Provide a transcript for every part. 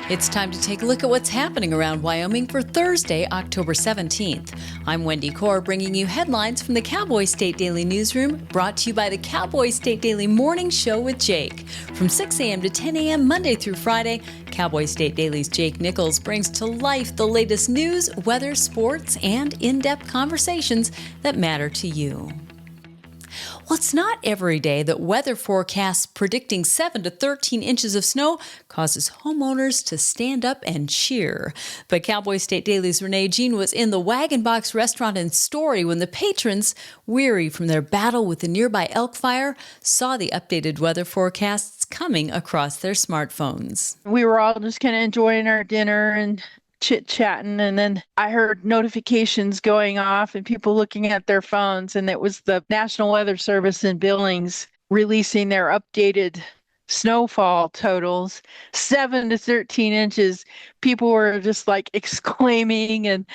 It's time to take a look at what's happening around Wyoming for Thursday, October 17th. I'm Wendy Corr, bringing you headlines from the Cowboy State Daily newsroom, brought to you by the Cowboy State Daily Morning Show with Jake. From 6 a.m. to 10 a.m. Monday through Friday, Cowboy State Daily's Jake Nichols brings to life the latest news, weather, sports, and in-depth conversations that matter to you. Well, it's not every day that weather forecasts predicting 7 to 13 inches of snow causes homeowners to stand up and cheer. But Cowboy State Daily's Renee Jean was in the Wagon Box restaurant in Story when the patrons, weary from their battle with the nearby Elk Fire, saw the updated weather forecasts coming across their smartphones. We were all just kind of enjoying our dinner and chit-chatting, and then I heard notifications going off and people looking at their phones, and it was the National Weather Service in Billings releasing their updated snowfall totals, 7 to 13 inches. People were just like exclaiming, and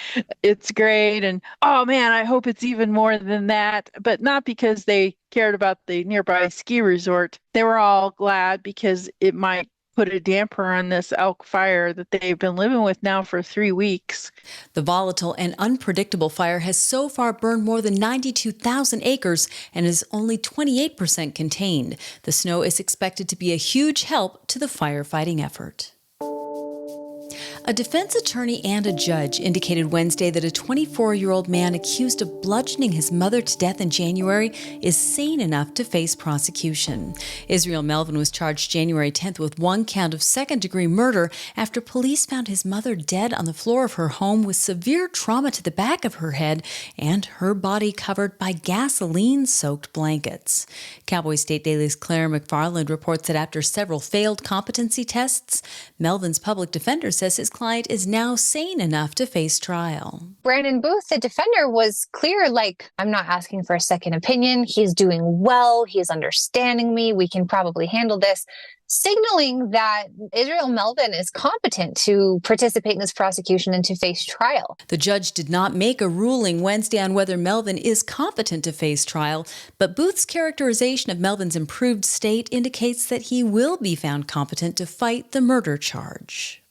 it's great, and oh man, I hope it's even more than that. But not because they cared about the nearby ski resort. They were all glad because it might put a damper on this Elk Fire that they've been living with now for 3 weeks. The volatile and unpredictable fire has so far burned more than 92,000 acres and is only 28% contained. The snow is expected to be a huge help to the firefighting effort. A defense attorney and a judge indicated Wednesday that a 24-year-old man accused of bludgeoning his mother to death in January is sane enough to face prosecution. Israel Melvin was charged January 10th with 1 count of second-degree murder after police found his mother dead on the floor of her home with severe trauma to the back of her head and her body covered by gasoline-soaked blankets. Cowboy State Daily's Claire McFarland reports that after several failed competency tests, Melvin's public defender says his client is now sane enough to face trial. Brandon Booth, the defender, was clear, like, I'm not asking for a second opinion. He's doing well. He's understanding me. We can probably handle this, signaling that Israel Melvin is competent to participate in this prosecution and to face trial. The judge did not make a ruling Wednesday on whether Melvin is competent to face trial, but Booth's characterization of Melvin's improved state indicates that he will be found competent to fight the murder charge.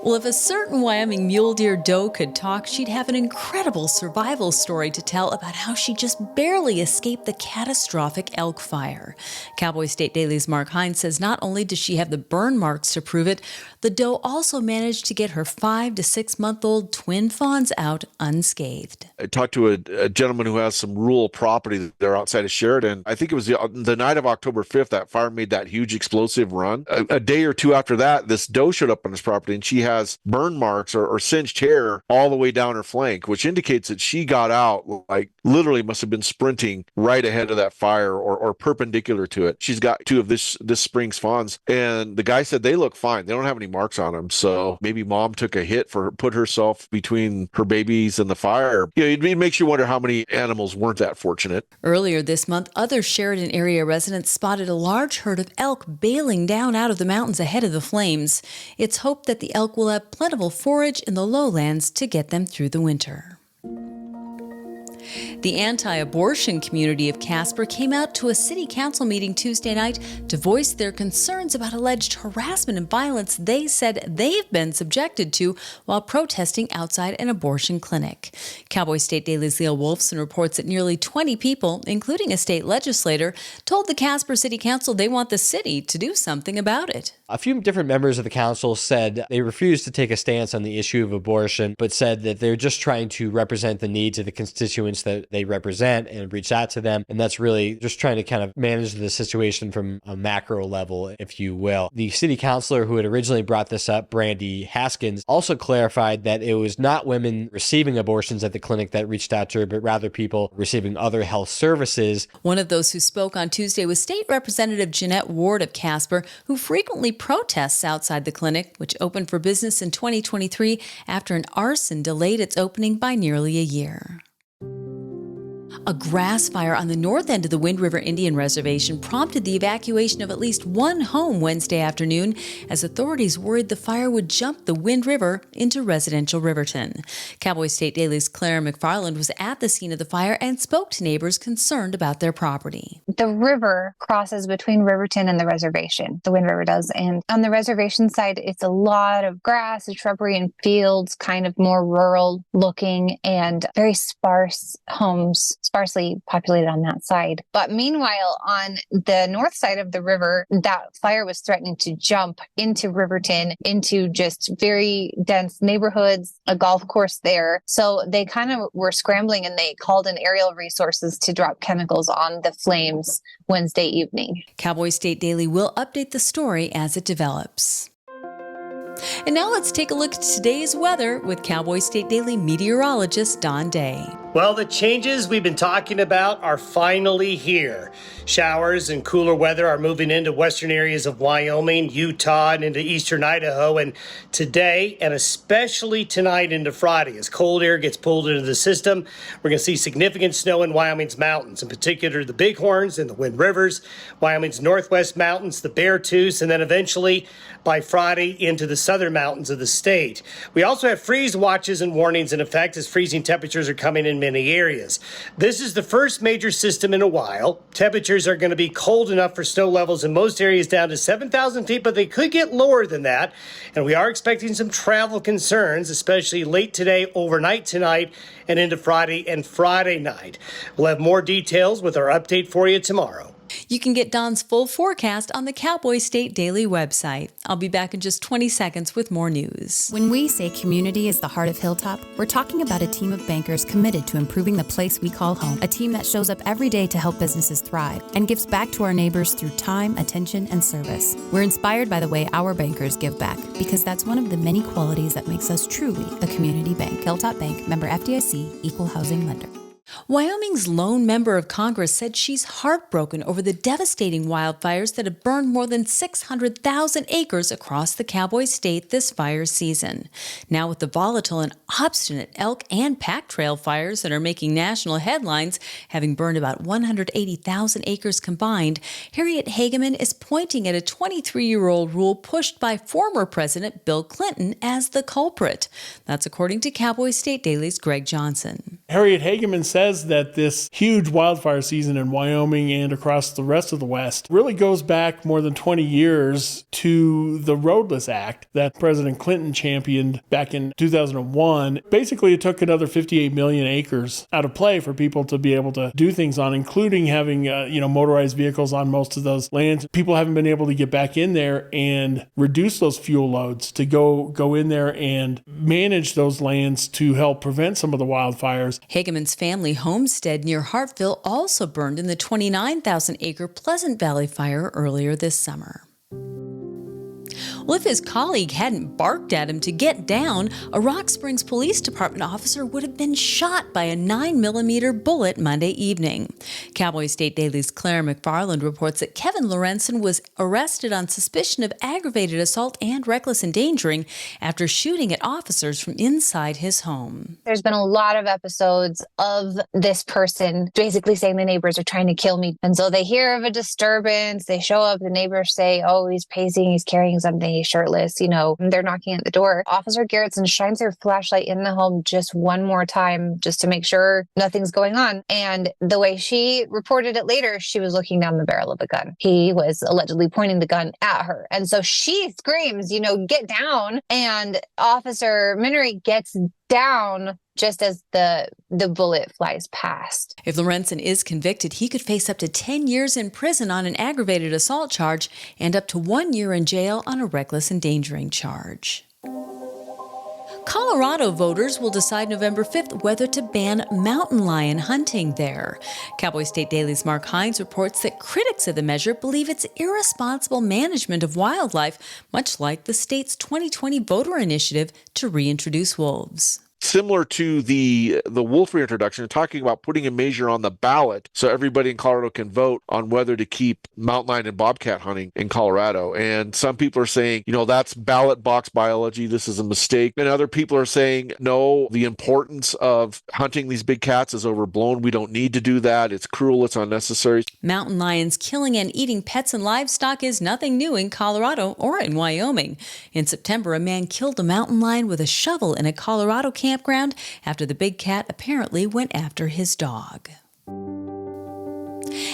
Well, if a certain Wyoming mule deer doe could talk, she'd have an incredible survival story to tell about how she just barely escaped the catastrophic Elk Fire. Cowboy State Daily's Mark Hines says not only does she have the burn marks to prove it, the doe also managed to get her 5 to 6 month old twin fawns out unscathed. I talked to a gentleman who has some rural property there outside of Sheridan. I think it was the night of October 5th that fire made that huge explosive run. A day or two after that, this doe showed up on his property, and she has burn marks or singed hair all the way down her flank, which indicates that she got out, like literally must have been sprinting right ahead of that fire or perpendicular to it. She's got 2 of this spring's fawns, and the guy said they look fine. They don't have any marks on them. So maybe mom took a hit put herself between her babies and the fire. You know, it makes you wonder how many animals weren't that fortunate. Earlier this month, other Sheridan area residents spotted a large herd of elk bailing down out of the mountains ahead of the flames. It's hoped that the elk will have plentiful forage in the lowlands to get them through the winter. The anti-abortion community of Casper came out to a city council meeting Tuesday night to voice their concerns about alleged harassment and violence they said they've been subjected to while protesting outside an abortion clinic. Cowboy State Daily's Leah Wolfson reports that nearly 20 people, including a state legislator, told the Casper City Council they want the city to do something about it. A few different members of the council said they refused to take a stance on the issue of abortion, but said that they're just trying to represent the needs of the constituents that they represent and reach out to them. And that's really just trying to kind of manage the situation from a macro level, if you will. The city councilor who had originally brought this up, Brandy Haskins, also clarified that it was not women receiving abortions at the clinic that reached out to her, but rather people receiving other health services. One of those who spoke on Tuesday was State Representative Jeanette Ward of Casper, who frequently protests outside the clinic, which opened for business in 2023 after an arson delayed its opening by nearly a year. A grass fire on the north end of the Wind River Indian Reservation prompted the evacuation of at least one home Wednesday afternoon as authorities worried the fire would jump the Wind River into residential Riverton. Cowboy State Daily's Claire McFarland was at the scene of the fire and spoke to neighbors concerned about their property. The river crosses between Riverton and the reservation. The Wind River does. And on the reservation side, it's a lot of grass and shrubbery and fields, kind of more rural looking and very sparse homes, sparsely populated on that side. But meanwhile, on the north side of the river, that fire was threatening to jump into Riverton, into just very dense neighborhoods, a golf course there. So they kind of were scrambling and they called in aerial resources to drop chemicals on the flames Wednesday evening. Cowboy State Daily will update the story as it develops. And now let's take a look at today's weather with Cowboy State Daily meteorologist Don Day. Well, the changes we've been talking about are finally here. Showers and cooler weather are moving into western areas of Wyoming, Utah, and into eastern Idaho. And today, and especially tonight into Friday, as cold air gets pulled into the system, we're going to see significant snow in Wyoming's mountains, in particular the Bighorns and the Wind Rivers, Wyoming's northwest mountains, the Beartooth, and then eventually by Friday into the southern mountains of the state. We also have freeze watches and warnings in effect as freezing temperatures are coming in many areas. This is the first major system in a while. Temperatures are going to be cold enough for snow levels in most areas down to 7,000 feet, but they could get lower than that. And we are expecting some travel concerns, especially late today, overnight tonight, and into Friday and Friday night. We'll have more details with our update for you tomorrow. You can get Don's full forecast on the Cowboy State Daily website. I'll be back in just 20 seconds with more news. When we say community is the heart of Hilltop, we're talking about a team of bankers committed to improving the place we call home. A team that shows up every day to help businesses thrive and gives back to our neighbors through time, attention, and service. We're inspired by the way our bankers give back because that's one of the many qualities that makes us truly a community bank. Hilltop Bank, member FDIC, equal housing lender. Wyoming's lone member of Congress said she's heartbroken over the devastating wildfires that have burned more than 600,000 acres across the Cowboy State this fire season. Now with the volatile and obstinate elk and pack trail fires that are making national headlines, having burned about 180,000 acres combined, Harriet Hageman is pointing at a 23-year-old rule pushed by former President Bill Clinton as the culprit. That's according to Cowboy State Daily's Greg Johnson. Harriet Hageman says that this huge wildfire season in Wyoming and across the rest of the West really goes back more than 20 years to the Roadless Act that President Clinton championed back in 2001. Basically, it took another 58 million acres out of play for people to be able to do things on, including having motorized vehicles on most of those lands. People haven't been able to get back in there and reduce those fuel loads to go in there and manage those lands to help prevent some of the wildfires. Hageman's family homestead near Hartville also burned in the 29,000-acre Pleasant Valley fire earlier this summer. Well, if his colleague hadn't barked at him to get down, a Rock Springs Police Department officer would have been shot by a 9mm bullet Monday evening. Cowboy State Daily's Claire McFarland reports that Kevin Lorenzen was arrested on suspicion of aggravated assault and reckless endangering after shooting at officers from inside his home. There's been a lot of episodes of this person basically saying the neighbors are trying to kill me. And so they hear of a disturbance, they show up, the neighbors say, oh, he's pacing, he's carrying something, he's shirtless, they're knocking at the door. Officer Garrettson shines her flashlight in the home just one more time, just to make sure nothing's going on. And the way she reported it later, she was looking down the barrel of a gun. He was allegedly pointing the gun at her. And so she screams, get down. And Officer Minery gets down just as the bullet flies past. If Lorenzen is convicted, he could face up to 10 years in prison on an aggravated assault charge and up to 1 year in jail on a reckless endangering charge. Colorado voters will decide November 5th whether to ban mountain lion hunting there. Cowboy State Daily's Mark Hines reports that critics of the measure believe it's irresponsible management of wildlife, much like the state's 2020 voter initiative to reintroduce wolves. similar to the wolf reintroduction, talking about putting a measure on the ballot so everybody in Colorado can vote on whether to keep mountain lion and bobcat hunting in Colorado. And some people are saying, that's ballot box biology. This is a mistake. And other people are saying, no, the importance of hunting these big cats is overblown. We don't need to do that. It's cruel. It's unnecessary. Mountain lions killing and eating pets and livestock is nothing new in Colorado or in Wyoming. In September, a man killed a mountain lion with a shovel in a Colorado campground after the big cat apparently went after his dog.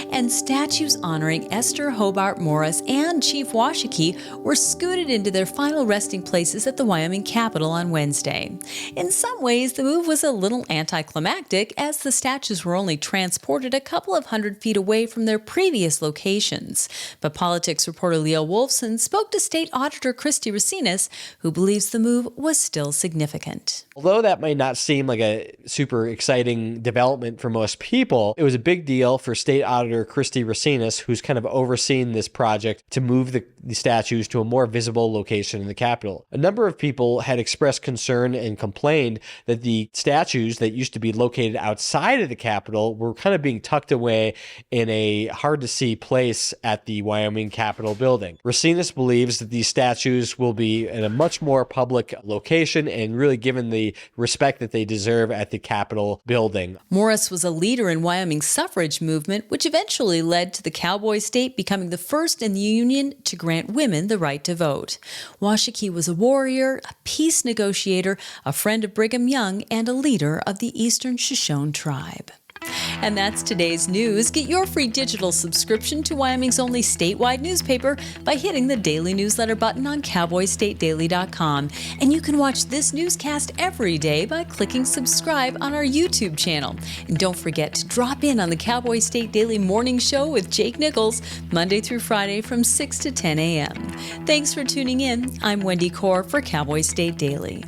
And statues honoring Esther Hobart Morris and Chief Washakie were scooted into their final resting places at the Wyoming Capitol on Wednesday. In some ways, the move was a little anticlimactic, as the statues were only transported a couple of hundred feet away from their previous locations. But politics reporter Leo Wolfson spoke to State Auditor Christy Racinas, who believes the move was still significant. Although that might not seem like a super exciting development for most people, it was a big deal for State Auditor Christy Racinas, who's kind of overseeing this project to move the statues to a more visible location in the Capitol. A number of people had expressed concern and complained that the statues that used to be located outside of the Capitol were kind of being tucked away in a hard-to-see place at the Wyoming Capitol building. Racinas believes that these statues will be in a much more public location and really given the respect that they deserve at the Capitol building. Morris was a leader in Wyoming's suffrage movement, which eventually led to the Cowboy State becoming the first in the Union to grant women the right to vote. Washakie was a warrior, a peace negotiator, a friend of Brigham Young, and a leader of the Eastern Shoshone tribe. And that's today's news. Get your free digital subscription to Wyoming's only statewide newspaper by hitting the daily newsletter button on cowboystatedaily.com. And you can watch this newscast every day by clicking subscribe on our YouTube channel. And don't forget to drop in on the Cowboy State Daily Morning Show with Jake Nichols, Monday through Friday from 6 to 10 a.m. Thanks for tuning in. I'm Wendy Corr for Cowboy State Daily.